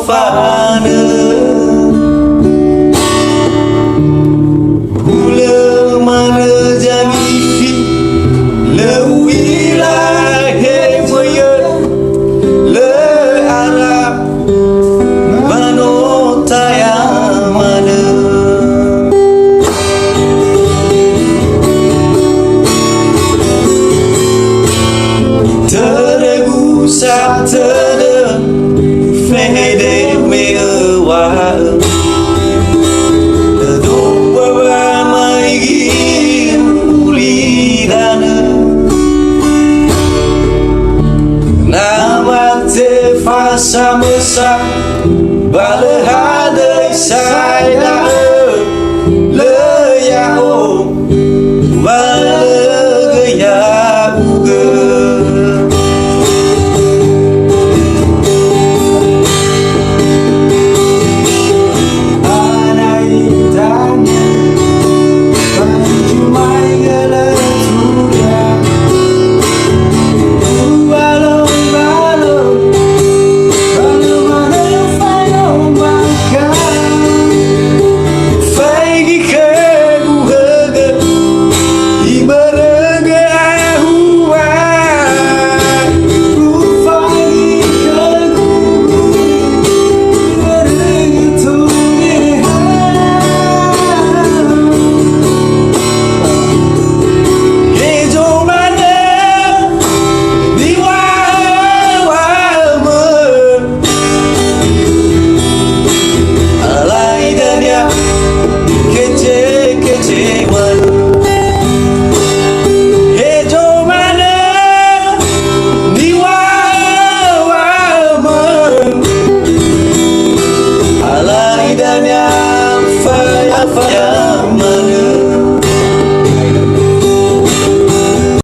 fana Pula mana jadi lewilah hemaya le Arab manotaya mana teregu satana fede mewa Fasa mesak balehadai saya le yao balegaya uga anai tanya panjumai gala tuya dan yang faya mana